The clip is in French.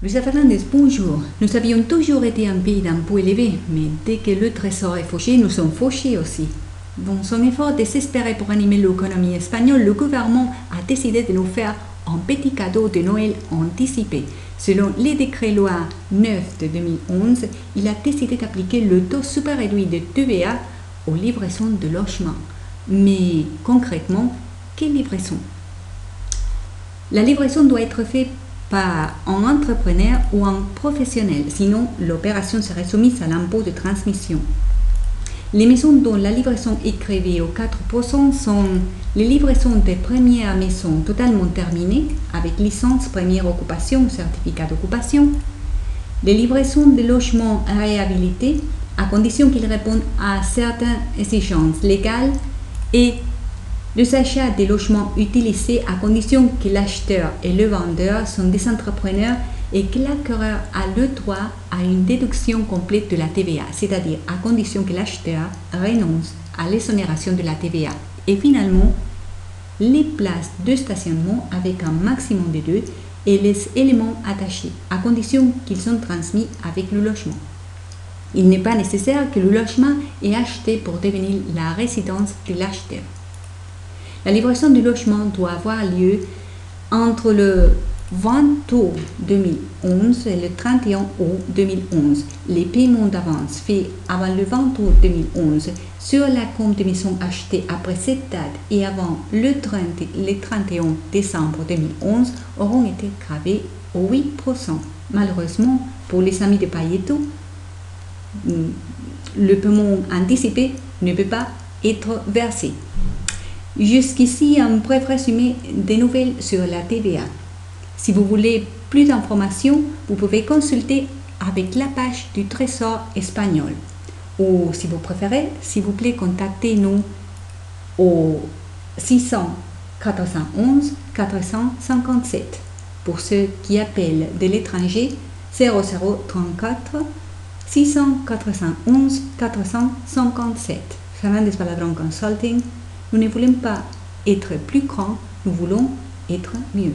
Luisa Fernandez, bonjour. Nous avions toujours été un pays d'impôts élevés, mais dès que le trésor est fauché, nous sommes fauchés aussi. Dans son effort désespéré pour animer l'économie espagnole, le gouvernement a décidé de nous faire un petit cadeau de Noël anticipé. Selon les décrets-lois 9 de 2011, il a décidé d'appliquer le taux super réduit de TVA aux livraisons de logement. Mais concrètement, quelle livraison? La livraison doit être faite par un entrepreneur ou un professionnel, sinon l'opération serait soumise à l'impôt de transmission. Les maisons dont la livraison est créée au 4% sont les livraisons des premières maisons totalement terminées avec licence première occupation ou certificat d'occupation, les livraisons de logements réhabilités à condition qu'ils répondent à certaines exigences légales et les achats des logements utilisés à condition que l'acheteur et le vendeur sont des entrepreneurs et que l'acquéreur a le droit à une déduction complète de la TVA, c'est-à-dire à condition que l'acheteur renonce à l'exonération de la TVA. Et finalement, les places de stationnement avec un maximum de 2 et les éléments attachés, à condition qu'ils sont transmis avec le logement. Il n'est pas nécessaire que le logement est acheté pour devenir la résidence de l'acheteur. La livraison du logement doit avoir lieu entre le 20 août 2011 et le 31 août 2011. Les paiements d'avance faits avant le 20 août 2011 sur la compte de maison achetée après cette date et avant le 31 décembre 2011 auront été gravés au 8%. Malheureusement, pour les amis de Payeto, le paiement anticipé ne peut pas être versé. Jusqu'ici, un bref résumé des nouvelles sur la TVA. Si vous voulez plus d'informations, vous pouvez consulter avec la page du Trésor espagnol. Ou si vous préférez, s'il vous plaît, contactez-nous au 691 457. Pour ceux qui appellent de l'étranger, 0034 691 457. Fernandez Baladron Consulting. Nous ne voulons pas être plus grands, nous voulons être mieux.